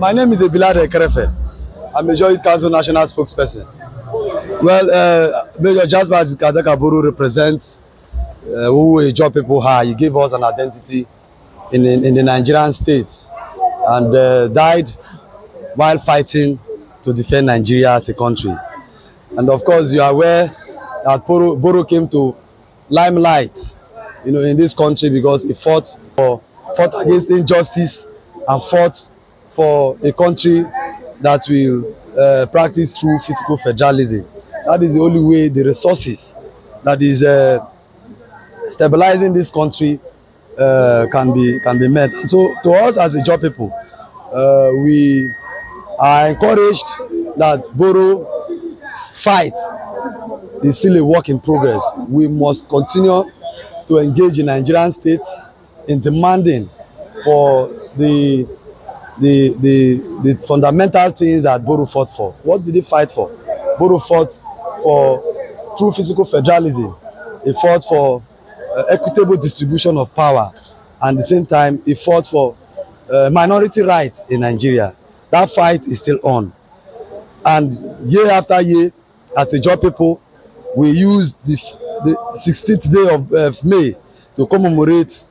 My name is Ebilade Ekerefe. I'm a IYC National Spokesman. Well, Major Jasper Boro represents who we job people are. He gave us an identity in the Nigerian state and died while fighting to defend Nigeria as a country. And of course, you are aware that Boro came to limelight, in this country because he fought against injustice and fought for a country that will practice true physical federalism. That is the only way the resources that is stabilizing this country can be met. And so to us as the job people, we are encouraged that Boro fight is still a work in progress. We must continue to engage in Nigerian state in demanding for the fundamental things that Boro fought for. What did he fight for? Boro fought for true physical federalism. He fought for equitable distribution of power, and at the same time he fought for minority rights in Nigeria. That fight is still on, and year after year, as a job people, we use the 16th day of May to commemorate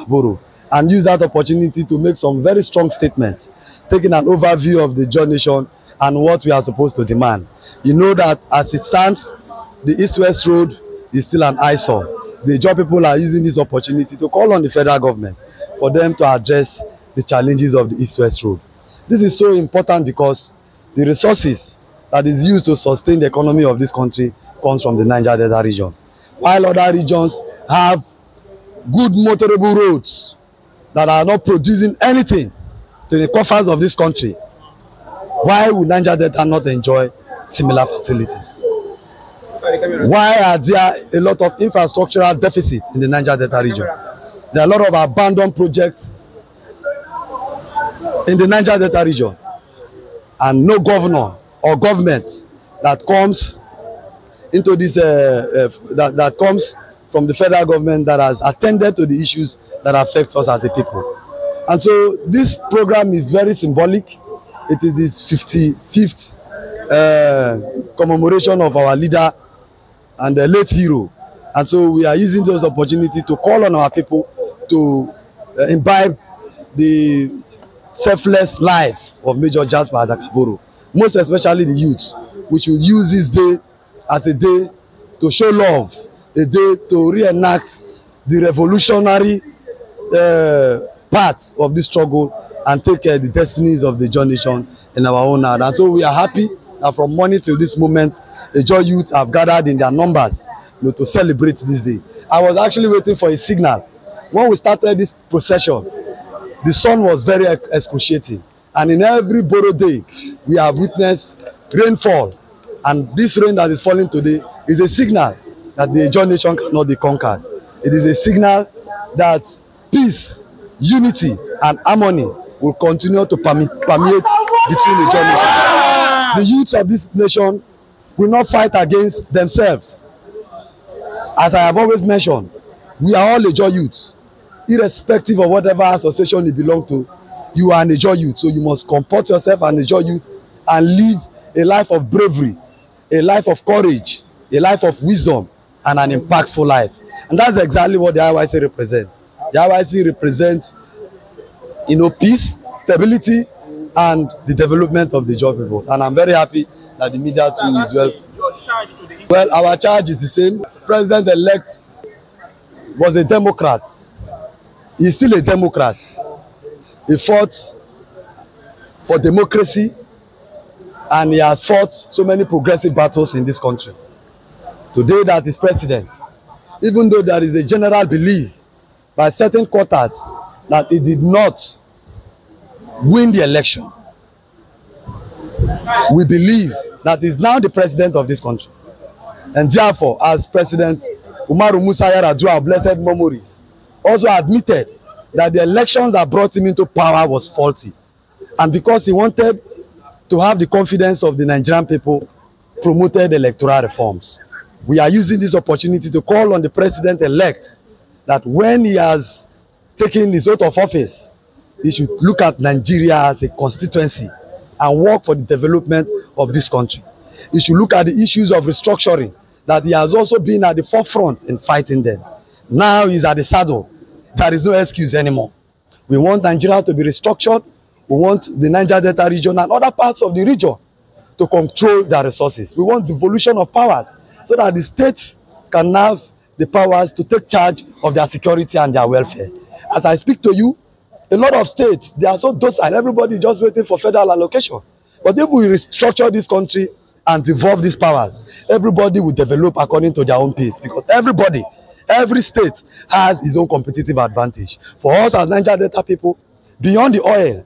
Boro and use that opportunity to make some very strong statements, taking an overview of the job nation and what we are supposed to demand. You know that as it stands, the East-West Road is still an eyesore. The job people are using this opportunity to call on the federal government for them to address the challenges of the East-West Road. This is so important because the resources that is used to sustain the economy of this country comes from the Niger Delta region. While other regions have good motorable roads that are not producing anything to the coffers of this country, why would Niger Delta not enjoy similar facilities? Why are there a lot of infrastructural deficits in the Niger Delta region? There are a lot of abandoned projects in the Niger Delta region, and no governor or government that comes into this that comes from the federal government that has attended to the issues that affect us as a people. And so this program is very symbolic. It is this 55th commemoration of our leader and the late hero. And so we are using those opportunities to call on our people to imbibe the selfless life of Major Jasper Boro, most especially the youth, which will use this day as a day to show love, a day to reenact the revolutionary part of this struggle and take the destinies of the job nation in our own hand. And so we are happy that from morning till this moment, the joy youth have gathered in their numbers to celebrate this day. I was actually waiting for a signal. When we started this procession, the sun was very excruciating, and in every Boro day we have witnessed rainfall, and this rain that is falling today is a signal that the job nation cannot be conquered. It is a signal that peace, unity and harmony will continue to permeate between the job nation. The youth of this nation will not fight against themselves. As I have always mentioned, we are all a joy youth. Irrespective of whatever association you belong to, you are an enjoy youth. So you must comport yourself and enjoy youth and live a life of bravery, a life of courage, a life of wisdom, and an impactful life. And that's exactly what the IYC represents. The IYC represents, peace, stability, and the development of the job people. And I'm very happy that the media too is well. Well, our charge is the same. President-elect was a Democrat. He's still a Democrat. He fought for democracy, and he has fought so many progressive battles in this country. Today that is president, even though there is a general belief by certain quarters that he did not win the election, we believe that he is now the president of this country. And therefore, as President Umaru Musa Yar'Adua, blessed memories, also admitted that the elections that brought him into power was faulty. And because he wanted to have the confidence of the Nigerian people, promoted electoral reforms. We are using this opportunity to call on the president-elect that when he has taken his oath of office, he should look at Nigeria as a constituency and work for the development of this country. He should look at the issues of restructuring, that he has also been at the forefront in fighting them. Now he's at the saddle. There is no excuse anymore. We want Nigeria to be restructured. We want the Niger Delta region and other parts of the region to control their resources. We want devolution of powers so that the states can have the powers to take charge of their security and their welfare. As I speak to you, a lot of states, they are so docile. Everybody just waiting for federal allocation. But if we restructure this country and devolve these powers, everybody will develop according to their own pace, because every state has its own competitive advantage. For us as Niger Delta people, beyond the oil,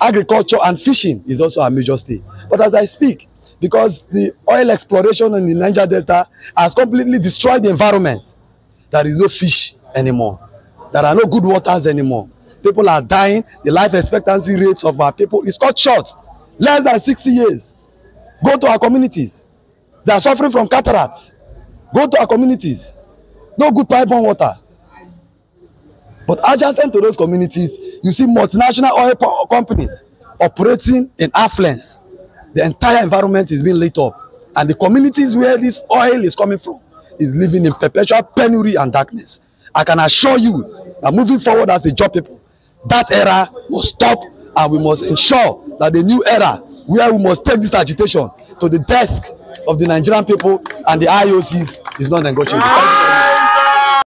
agriculture and fishing is also a major state. But as I speak, because the oil exploration in the Niger Delta has completely destroyed the environment, there is no fish anymore. There are no good waters anymore. People are dying. The life expectancy rates of our people is cut short. Less than 60 years. Go to our communities. They are suffering from cataracts. Go to our communities. No good pipe-borne water. But adjacent to those communities, you see multinational oil companies operating in affluence. The entire environment is being lit up. And the communities where this oil is coming from is living in perpetual penury and darkness. I can assure you that moving forward as a job people, that era must stop, and we must ensure that the new era, where we must take this agitation to the desk of the Nigerian people and the IOCs, is not negotiable.